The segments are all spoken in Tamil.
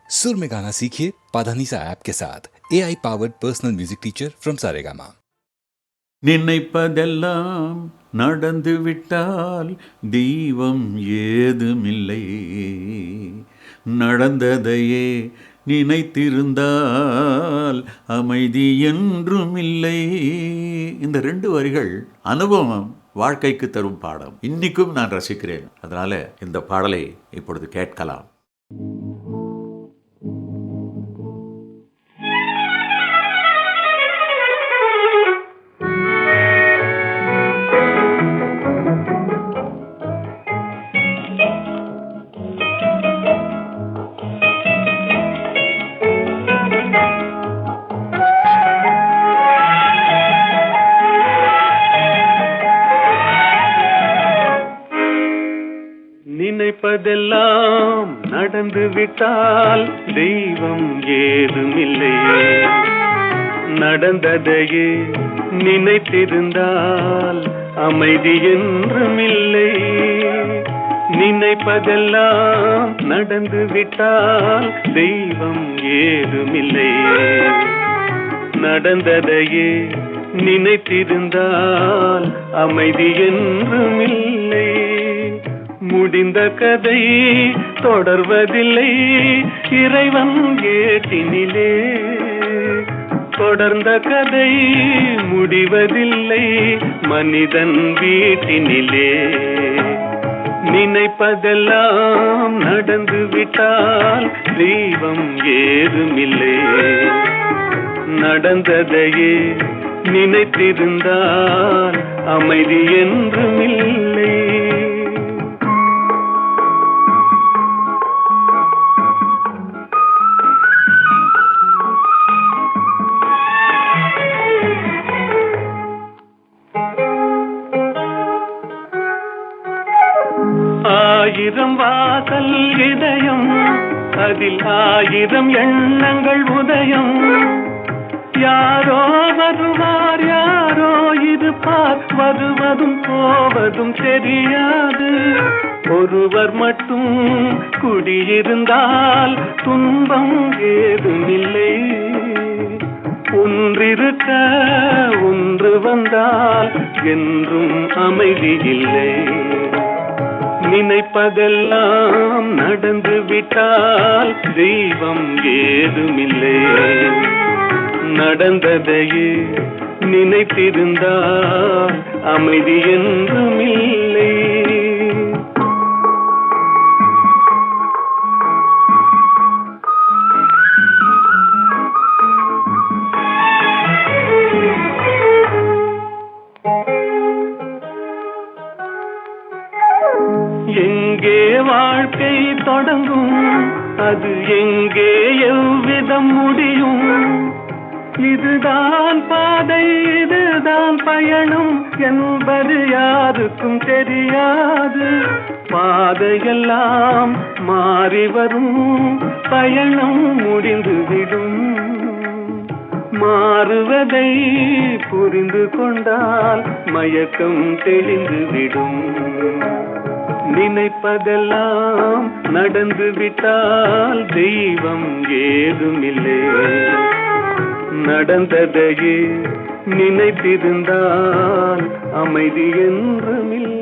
सुर में गाना सीखिए पाधानीसा ऐप के साथ AI powered personal music teacher from Saregama. நினைப்பதெல்லாம் நடந்துவிட்டால் தெய்வம் ஏதுமில்லை, நடந்ததையே நினைத்திருந்தால் அமைதி என்றுமில்லை. இந்த 2 வரிகள் அனுபவம் வாழ்க்கைக்கு தரும் பாடம். இன்னைக்கும் நான் ரசிக்கிறேன். அதனால இந்த பாடலை இப்பொழுது கேட்கலாம். நினைப்பதெல்லாம் நடந்து விட்டால் தெய்வம் ஏதுமில்லை, நடந்ததையே நினைத்திருந்தால் அமைதி என்றுமில்லை. நினைப்பதெல்லாம் நடந்து விட்டால் தெய்வம் ஏதுமில்லை, நடந்ததையே நினைத்திருந்தால் அமைதி என்றுமில்லை. முடிந்த கதை தொடர்வதில்லை இறைவன் ஏட்டினிலே, தொடர்ந்த கதை முடிவதில்லை மனிதன் வீட்டினிலே. நினைப்பதெல்லாம் நடந்து விட்டால் தெய்வம் ஏதுமில்லை, நடந்ததையே நினைத்திருந்தால் அமைதி என்றுமில்லை. ஆயிரம் வாசல் இதயம், அதில் 1000 எண்ணங்கள் உதயம். யாரோ வருவார் யாரோ இருப்பார், வருவதும் போவதும் தெரியாது. ஒருவர் மட்டும் குடியிருந்தால் துன்பம் ஏதுமில்லை, ஒன்றிருக்க ஒன்று வந்தால் என்றும் அமைதி இல்லை. நினைப்பதெல்லாம் நடந்து விட்டால் தெய்வம் ஏதுமில்லை, நடந்ததையே நினைத்திருந்தால் அமைதி என்றுமில்லை. எங்கே வாழ்க்கை தொடங்கும், அது எங்கே எவ்விதம் முடியும்? இதுதான் பாதை இதுதான் பயணம் என்பது யாருக்கும் தெரியாது. பாதையெல்லாம் மாறி வரும், பயணம் முடிந்துவிடும். மாறுவதை புரிந்து கொண்டால் மயக்கம் தெளிந்துவிடும். நினைப்பதெல்லாம் நடந்து விட்டால் தெய்வம் ஏதுமில்லை, நடந்ததையே நினைத்திருந்தால் அமைதி என்றுமில்லை.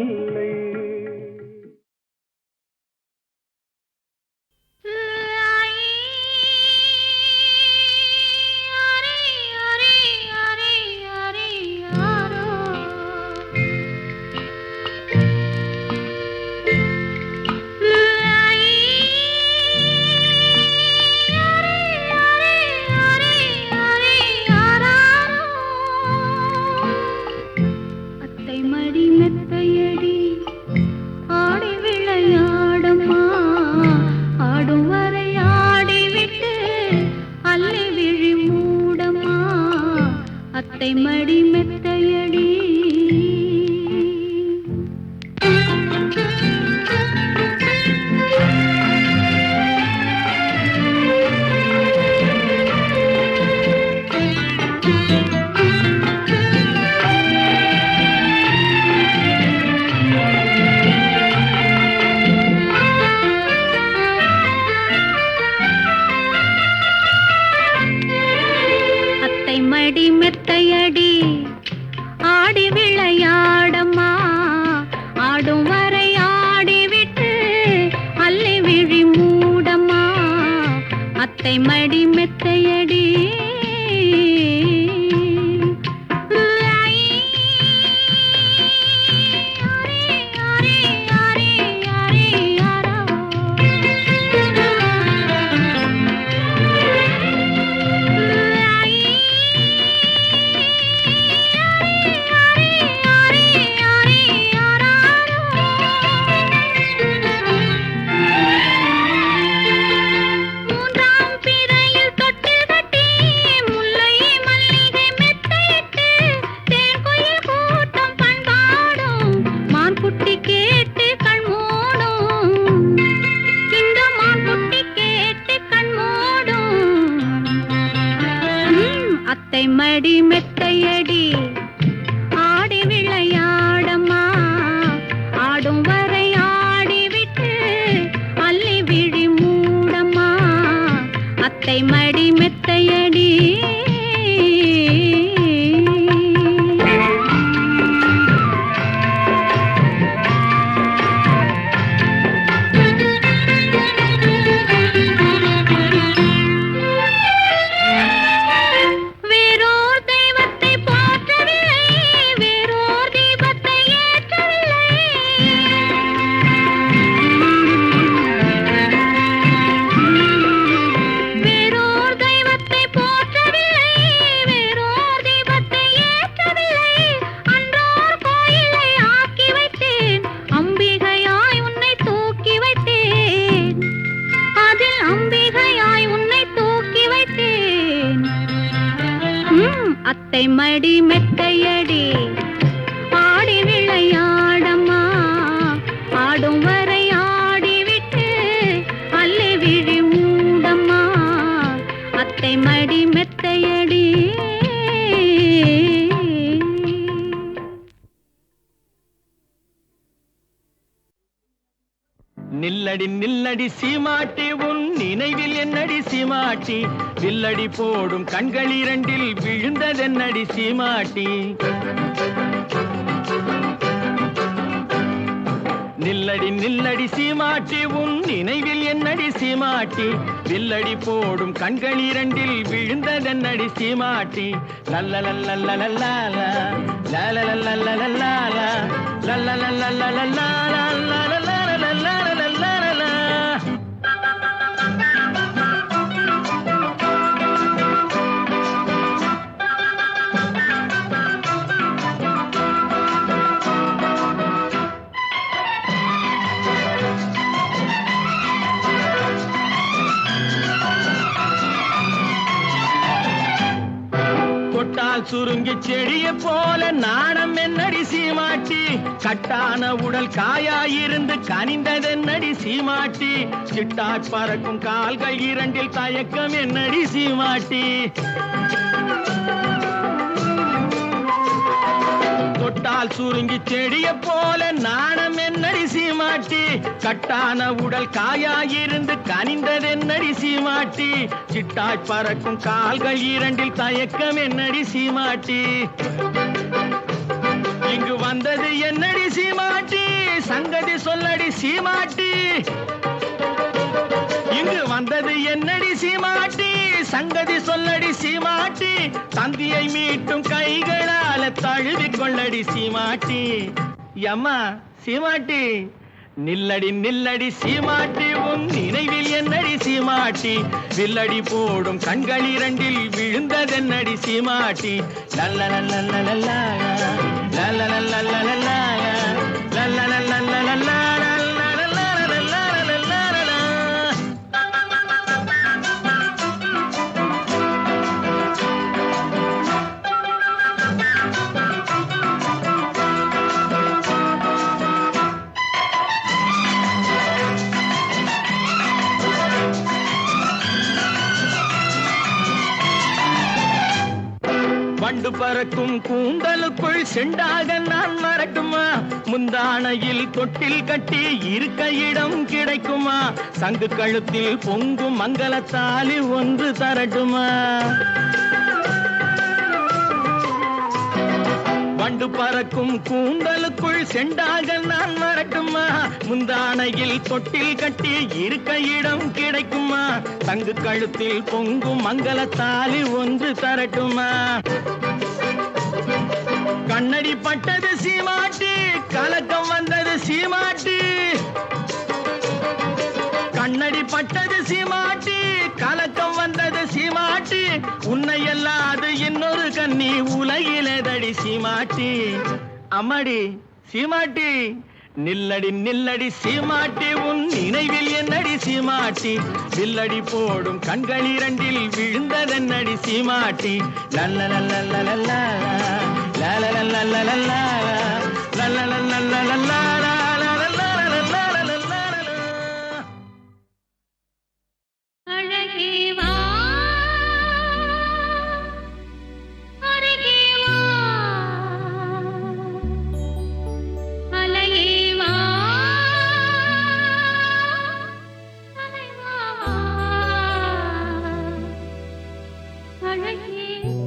மடி மெத்தையடி மடி மெத்தையடி ஆடி விளையாடம்மா ஆடும் வரை ஆடிவிட்டு அள்ளி விழி மூடம்மா அத்தை மடி மெத்தையடி மடி மெத்தையடி ஆடி விளையாடம்மா ஆடும் வரை ஆடிவிட்டு அள்ளி விழி மூடம்மா அத்தை மடி மெத்தையடி அத்தை மடி மெத்தையடி ஆடி விளையாடம்மா ஆடும் வரை ஆடிவிட்டு அள்ளி விழி மூடம்மா அத்தை மடி மெத்தையடி நில்லடி நில்லடி சீமாட்டி உன் நினைவில் என்னடி சீமாட்டி வில்லடி போடும் கண்கள் இரண்டில் விழுந்ததென்னடி சீமாட்டி நில்லடி நில்லடி சீமாட்டி உன் நினைவில் என்னடி சீமாட்டி வில்லடி போடும் கண்கள் இரண்டில் விழுந்ததென்னடி சீமாட்டி லல்லலல்லல்லலல்லா லல்லலல்லல்லல்லா லல்லலல்லல்லல்லா சுருங்கி செடிய போல நாணம் என்னடி சீமாட்டி கட்டான உடல் காயாயிருந்து கனிந்ததென்னடி சீமாட்டி சிட்டாட் பறக்கும் கால்கள் இரண்டில் தயக்கம் என்னடி சீமாட்டி தொட்டால் சுருங்கி செடிய போல நாணம் என்னடி சீமாட்டி கட்டான உடல் காயாயிருந்து கனிந்ததென்னடி சீமாட்டி சிட்டாய் பறக்கும் கால்கள் இரண்டில் தயக்கம் என்னடி சீமாட்டி இங்கு வந்தது என்னடி சீமாட்டி சங்கதி சொல்லடி சீமாட்டி இங்கு வந்தது என்னடி சீமாட்டி சங்கதி சொல்லடி சீமாட்டி தந்தியை மீட்டும் கைகளால தழுவிக் கொள்ளடி சீமாட்டி அம்மா சீமாட்டி நில்லடி நில்லடி சீமாட்டி உன் நினைவில் என்னடி சீமாட்டி வில்லடி போடும் கண்கள் இரண்டில் விழுந்ததென்னடி சீமாட்டி லல்லலல்லல்லல்லா லல்லலல்லல்லல்லா லல்லலல்லல்லல்லா வண்டு பறக்கும் கூந்தலுக்குள் செண்டாக நான் மறக்குமா முந்தானையில் தொட்டில் கட்டி இருக்க இடம் கிடைக்குமா சங்கு கழுத்தில் பொங்கும் மங்களத்தாலி ஒன்று தரட்டுமா வண்டு பறக்கும் கூந்தலுக்குள் செண்டாக நான் வரட்டுமா? முந்தானையில் தொட்டில் கட்டி இருக்க இடம் கிடைக்குமா? தங்கு கழுத்தில் பொங்கும் மங்கள தாலி ஒன்று தரட்டுமா? கண்ணடி பட்டது சீமாட்டி, கலக்கம் வந்தது சீமாட்டி. கண்ணடி பட்டது சீமாட்டி, கலக்கம் வந்தது சீமாட்டி. உன்னை அல்லாது இன்னொரு கன்னி உலகிலேதடி சீமாட்டி. அம்மாடி சீமாட்டி, நில்லடி நில்லடி சீமாட்டி, உன் நினைவில் என்னடி சீமாட்டி? வில்லடி போடும் கண்கள் இரண்டில் விழுந்ததென்னடி சீமாட்டி? லல்லலல்லலல்லா, லலலல்லலல்லா, லலலல்லலல்லா, லலலல்லலல்லா. அழகே வா, அருகே வா, அலையே வா, அலைவா வா, அழகே வா.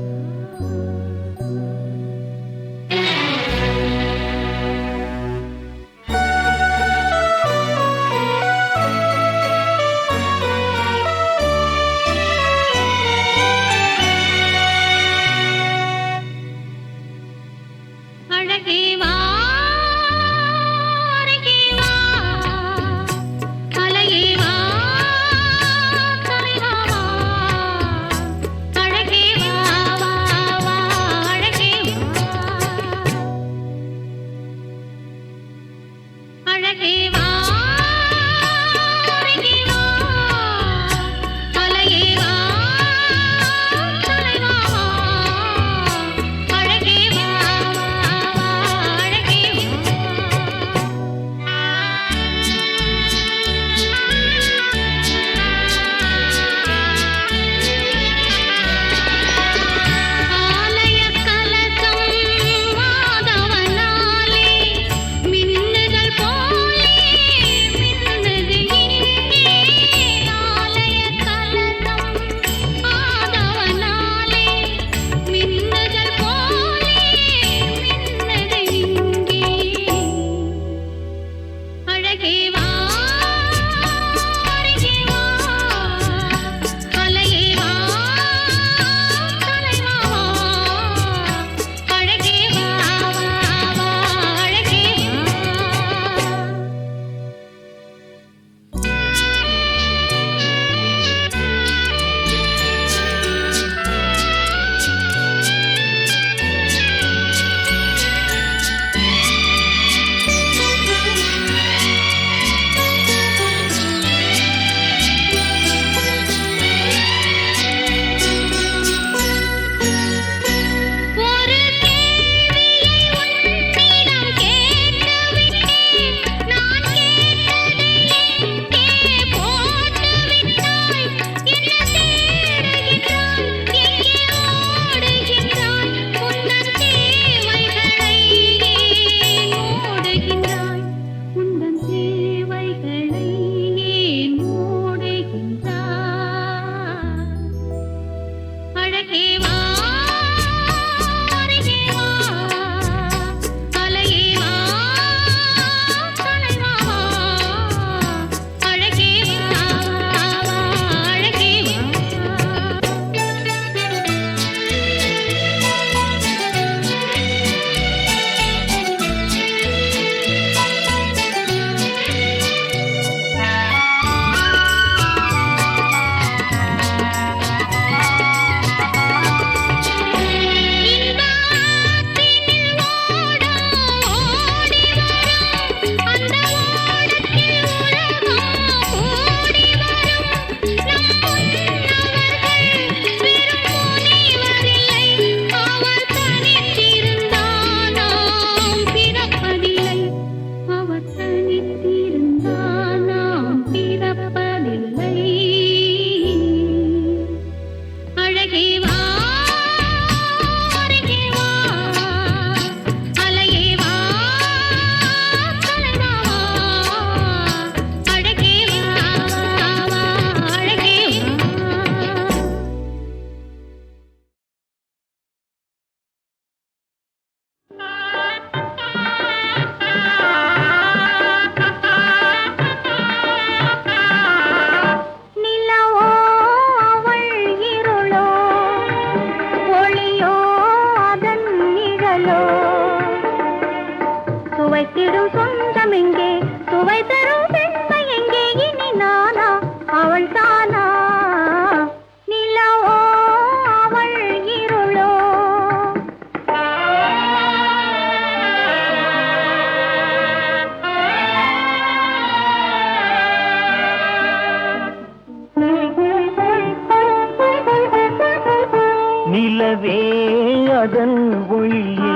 அதன் ஒளியே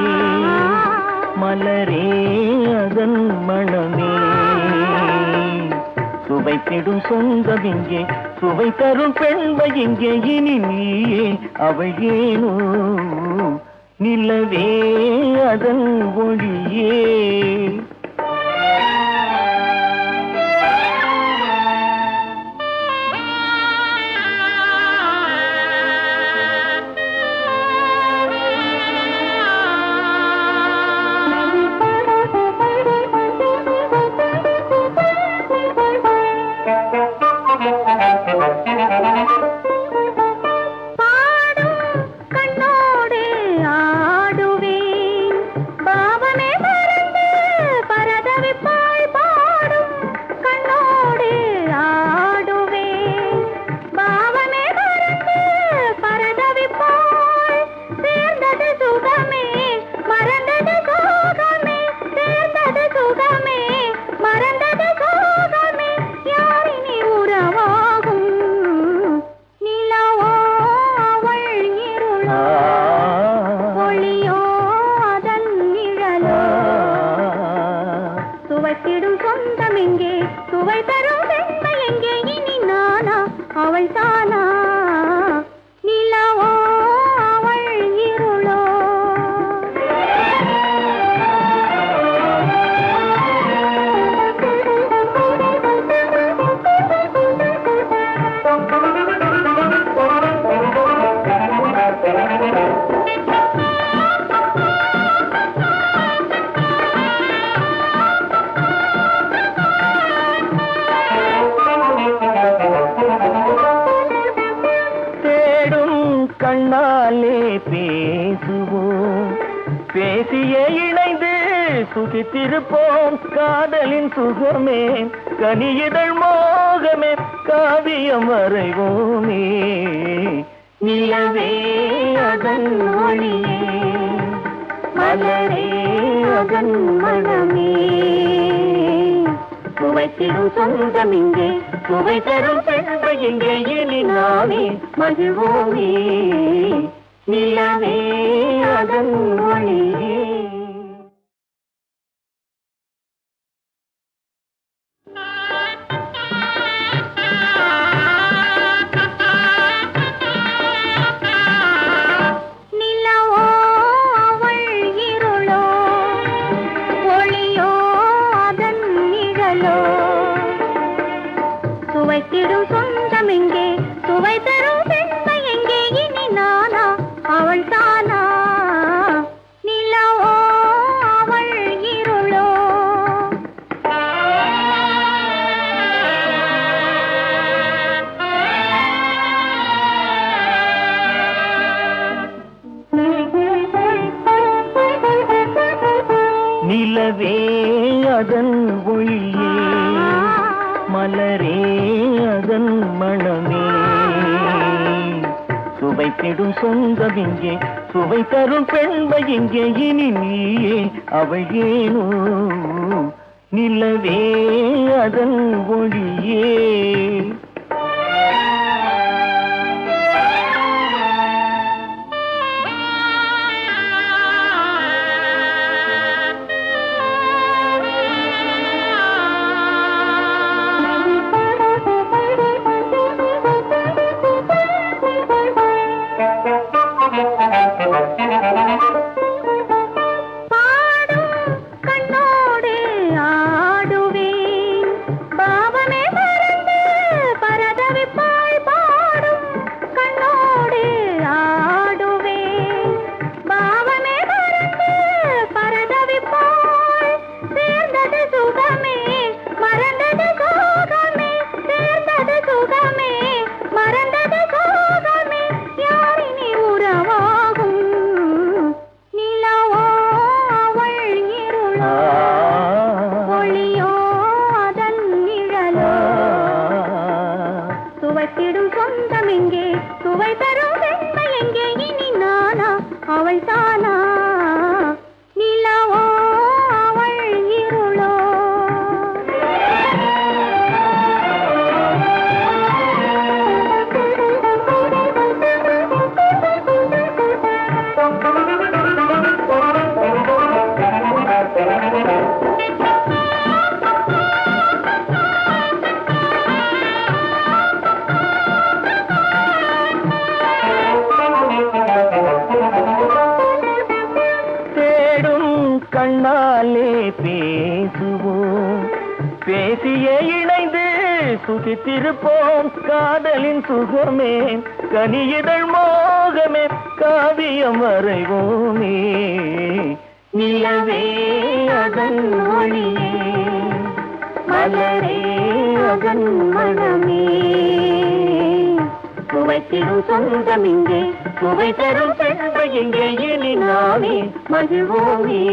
மலரே அதன் மணமே சுவைத்திடும் சொந்தம் இங்கே சுவை தரும் பெண்மை இங்கே இனி நீயே அவள் ஏனோ நிலவே அதன் ஒளியே கண்ணாலே பேசுவோம் பேசியே இணைந்து சுகித்திருப்போம் காதலின் சுகமே கனியிதழ் மோகமே காவியம் வரைவோமே நிலவே அதன் ஒளியே மலரே அதன் மனமே சுவைத்திடும் சொந்தம் இங்கே சுவை தரும் பெண்மை இங்கே இனி நாமே மகிழ்வோமே நிலவே அதன் ஒளியே சுவைத்திடும் சொந்தம் எங்கே சுவை தரும் பெண்மை எங்கே இனி நானா அவள் தானா நிலவோ அவள் இருளோ நிலவே அதன் ஒளியே மலரே அதன் மணமே சுவைத்திடும் சொந்தம் இங்கே சுவை தரும் பெண்மை இங்கே இனி நீயே அவள் ஏனோ நிலவே அதன் ஒளியே சுவைத்திடும் சொந்தம் எங்கே சுவை தரும் பெண்மை எங்கே இனி நானா அவள் தானா நிலவோ அவள் இருளோ சுகித்திருப்போம் காதலின் சுகமே கனியிதழ் மோகமே காவியம் வரைவோமே நிலவே அதன் ஒளியே மலரே அதன் மனமே சுவை தரும் சொந்தம் இங்கே சுவை தரும் பெண்மை இங்கே இனி நாமே மகிழ்வோமே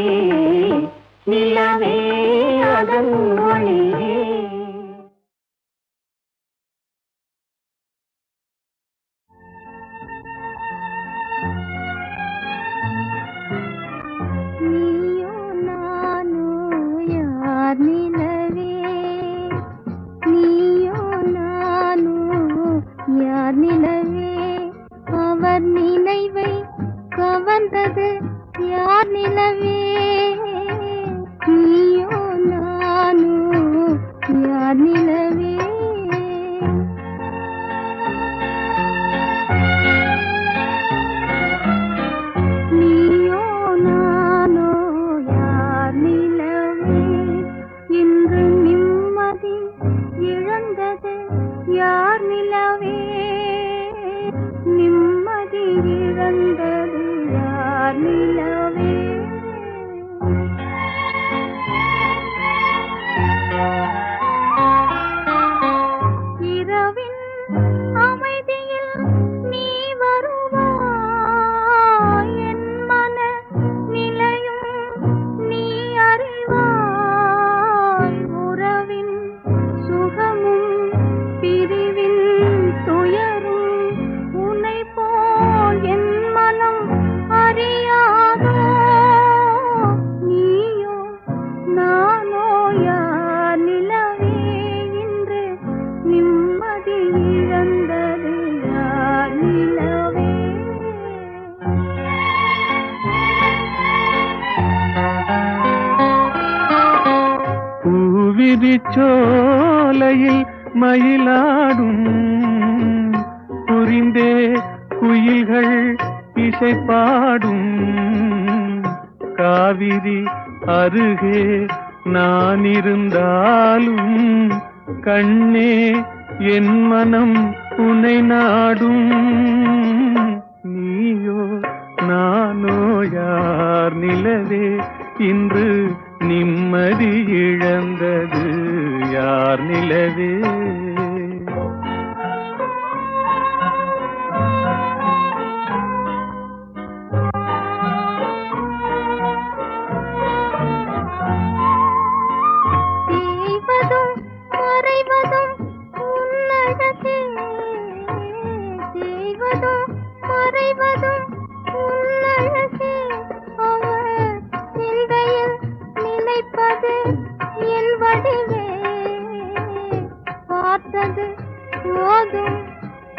நிலவே அதன் ஒளியே. நீயோ நானோ யார் நிலவே நீயோ நானோ யார் நிலவே அவர் நினைவை கவர்ந்தது யார் நிலவே நீயோ நானோ யார் நிலவே நீயோ நானோ யார் நிலவே இன்று நிம்மதி இழந்தது யார் நிலவே நிம்மதி இழந்தது யார் நிலவே இரவின் அமைதியில் நீ வருவாய் என் மன நிலையும் நீ அறிவாய் உறவின் சுகமும் பிரிவின் துயரும் உன்னை போல் என் மனம் அறியாதோ நீயோ நானோ யார் நிலவே இன்று நிம்மதி இழந்தது யார் நிலவே பூவிரிச்சோலையில் மயிலாடும் புரிந்தே குயில்கள் இசை பாடும் காவிரி அருகே நான் இருந்தாலும் கண்ணே என் மனம் உன்னை நாடும் நீயோ நானோ யார் நிலவே இன்று நிம்மதி இழந்தது யார் நிலவே தேய்வதும் மறைவதும் உன்னழகே தேய்வதும் மறைவதும் உன்னழகே அவர் சிந்தையில் நினைப்பது என் வடிவே பார்த்தது போதும்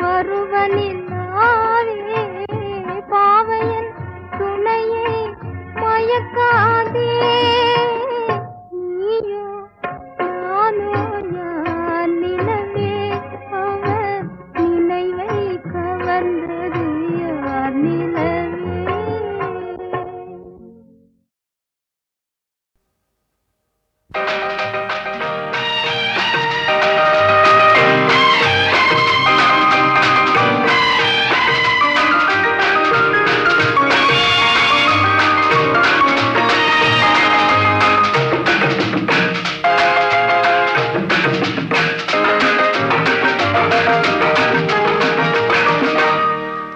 பருவனில்லாவே பாவையன் துணையை மயக்காதே நீயோ நானோ யார் நிலவே அவர் நினைவை கவர்ந்தது யார் நிலவே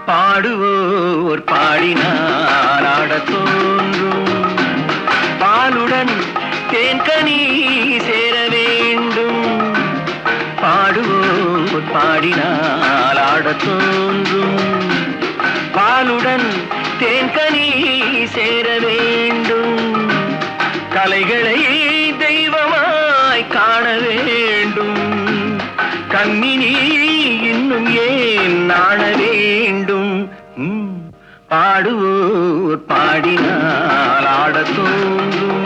பாடுவோர் பாடினார் ஆடத் தோன்றும் பாலுடன் தேன்கனி சேர வேண்டும் பாடுவோர் பாடினார் ஆடத் தோன்றும் பாலுடன் தேன்கனி சேர வேண்டும் கலைகளை தெய்வமாய் காண வேண்டும் கண்ணினி இன்னும் ஏன் நாண வேண்டும் பாடுவோர் பாடினால் ஆடத் தோன்றும்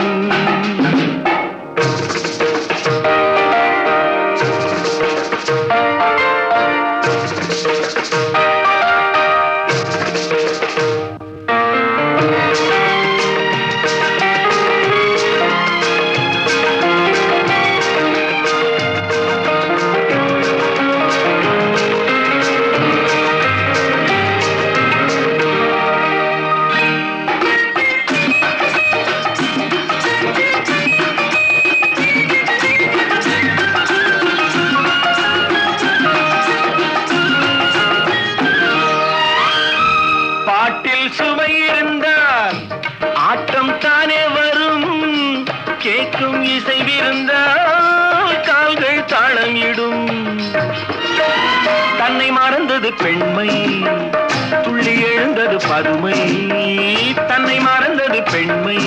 இருந்தால் ஆட்டம் தானே வரும். கேட்கும் இசை விருந்தால் கால்கள் தாளம் இடும். தன்னை மறந்தது பெண்மை, துள்ளி எழுந்தது பதுமை. தன்னை மறந்தது பெண்மை,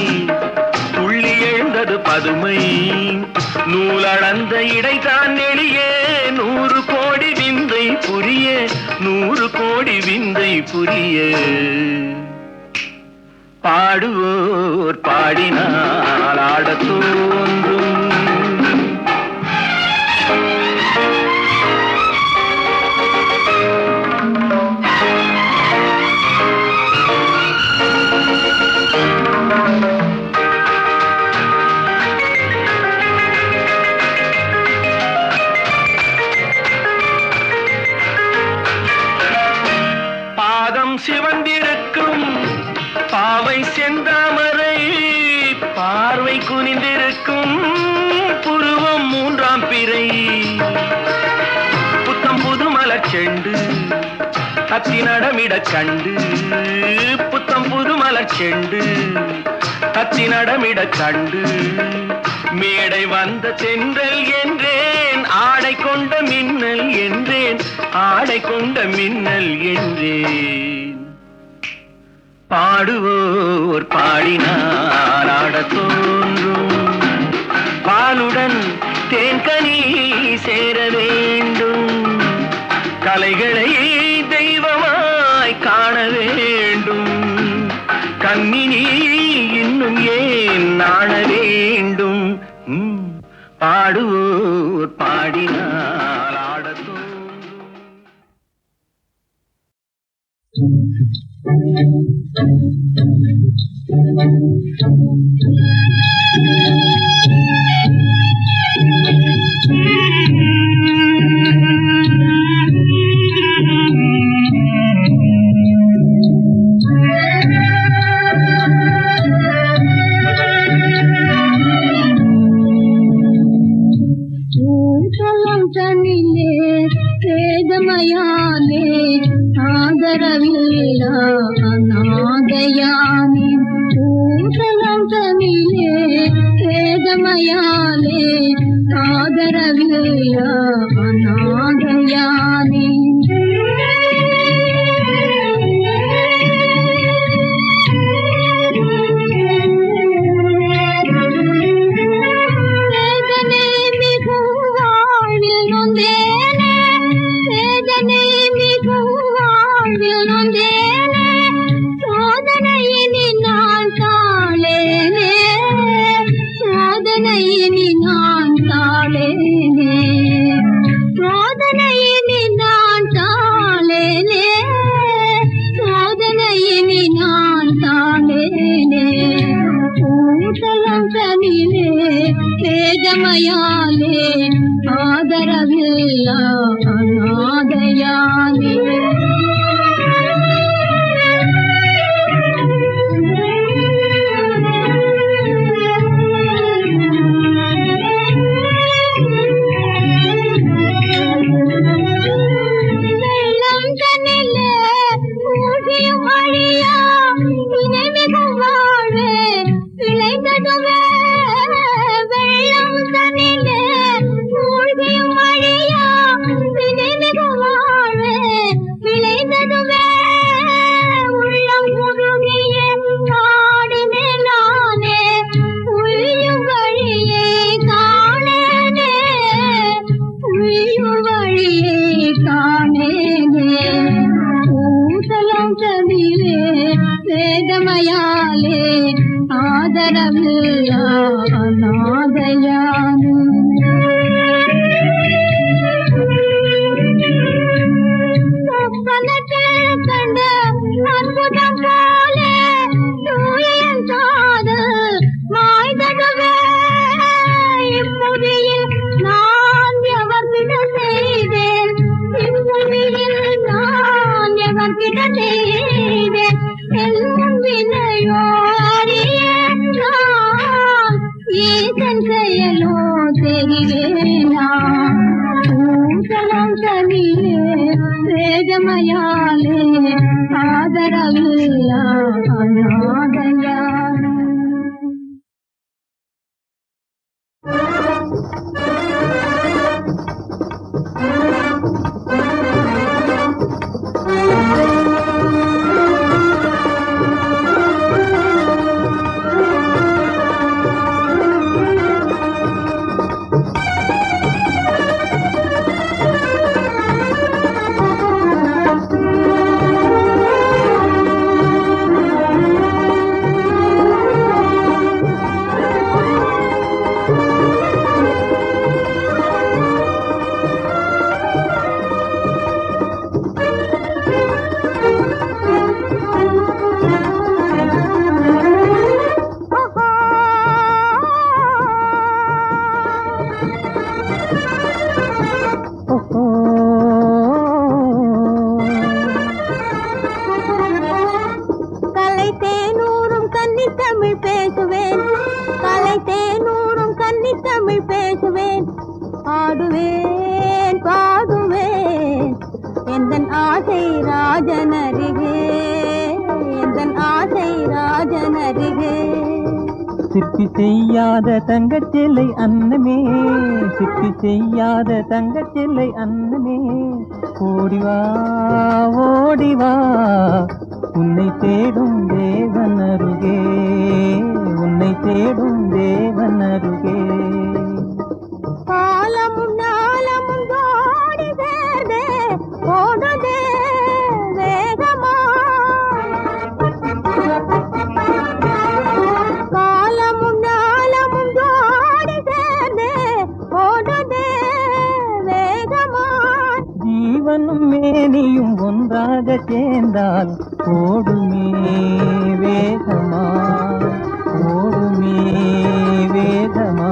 துள்ளி எழுந்தது பதுமை. நூலளந்த இடைதான் எளியே 100 கோடி விந்தை புரிய, 100 கோடி விந்தை புரிய. பாடுவோர் பாடினால் ஆடத் தோன்றும். பாதம் சிவந்திருக்கும் பாவை செந்தாமரை, பார்வை குனிந்திருக்கும் புருவம் 3ஆம் பிறை. புத்தம் புது மலர்ச்செண்டு கத்தி நடமிட கண்டு, புத்தம் புது மலர்ச்செண்டு கத்தி நடமிட கண்டு. மேடை வந்த தென்றல் என்றேன், ஆடை கொண்ட மின்னல் என்றேன், ஆடை கொண்ட மின்னல் என்றேன். பாடுவோர் பாடினால் ஆடத் தோன்றும். பாலுடன் தேன்கனி சேர வேண்டும். கலைகளை தெய்வமாய் காண வேண்டும். கண்ணினி இன்னும் ஏன் நாண வேண்டும். பாடுவோர் பாடினால் ஆடத் தோன்றும். வேதமயாலே ஆதரவில்ல அநாதயானே. பூசலம் தமிழே வேதமயாலே ஆதரவில்ல அநாதயானே. வேதமயாலே ஆதரவில்ல அநாதயானே. வேதமயாலே ஆதரவில்ல அநாதயானே. சொப்பனத்தில் கண்ட அற்புதம் போலே தூயன் காதல் மாய்ததுவே. இப்புவியில் நான் எவர்கிட்ட செய்தேன், இப்புவியில் நான் எவர்கிட்ட செய்தேன். எல்லாம் வினையோடியேன் நான், ஈசன் செயலோ தெரிவேனா. பூசலம் தமிழே வேதமையாலே ஆதரவில்லா அநாதையானே. ஆடுவேன் பாடுவேன் எந்தன் ஆசை ராஜனருகே, எந்தன் ஆசை ராஜனருகே. சிற்பி செய்யாத தங்கச்சிலை அன்னமே, சிற்பி செய்யாத தங்கச்சிலை அன்னமே, ஓடிவா ஓடிவா உன்னை தேடும் தேவன் அருகே, உன்னை தேடும் தேவன் அருகே. காலமும் நாளமும் ஓடி சேர்ந்தே ஓடுதே வேகமா, காலமும் நாளமும் ஓடி சேர்ந்தே ஓடுதே வேகமா. ஜீவனும் மேனியும் ஒன்றாக சேர்ந்தால் ஓடுமே வேகமா, ஓடுமே வேகமா.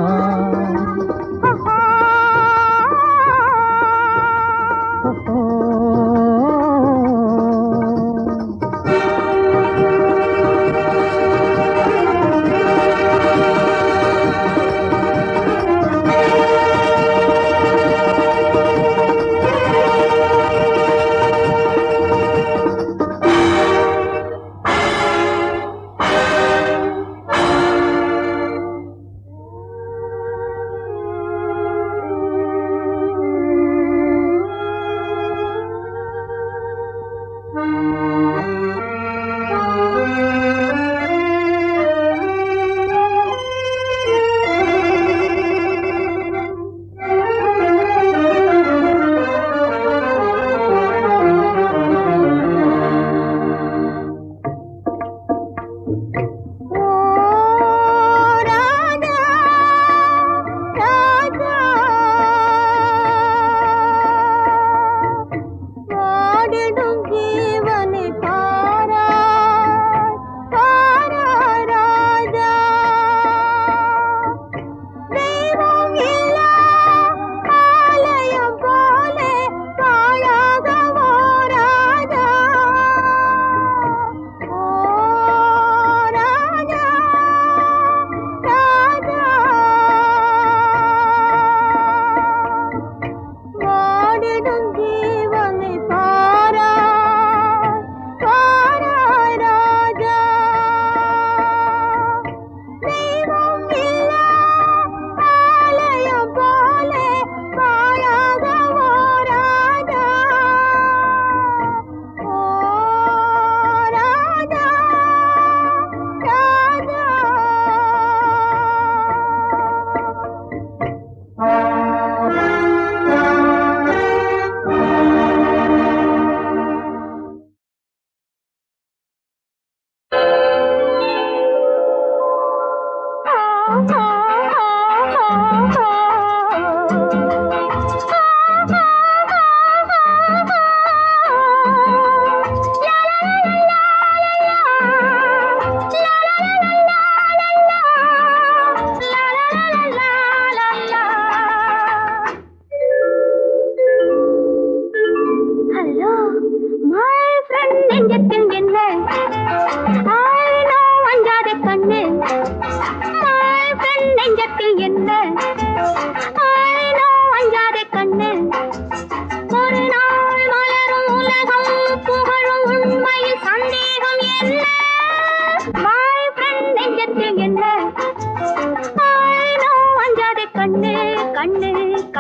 ஒரு நாள் மலரும்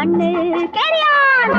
கண்ணு கேரியான்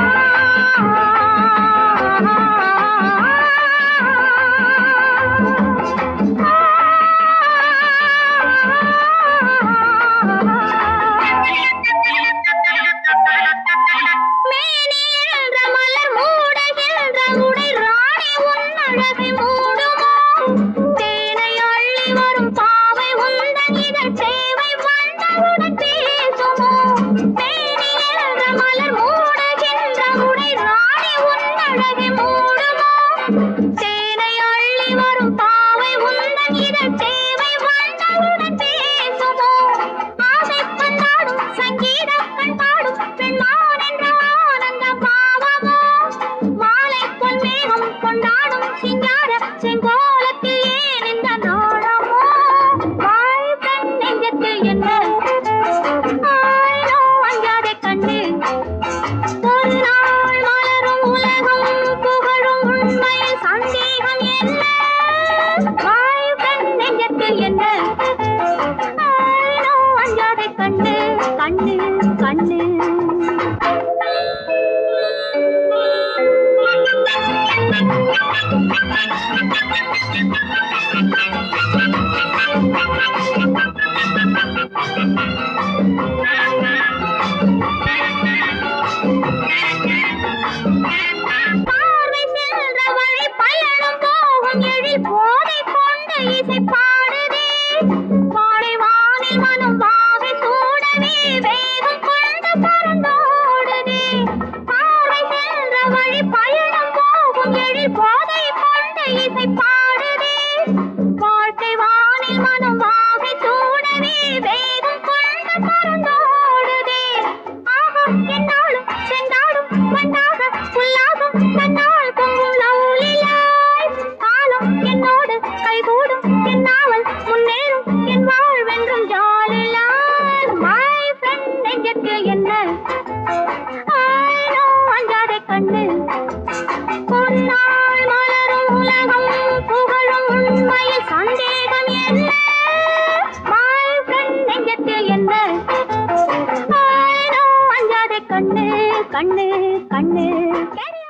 கண்ணு கண்ணு கண்ணு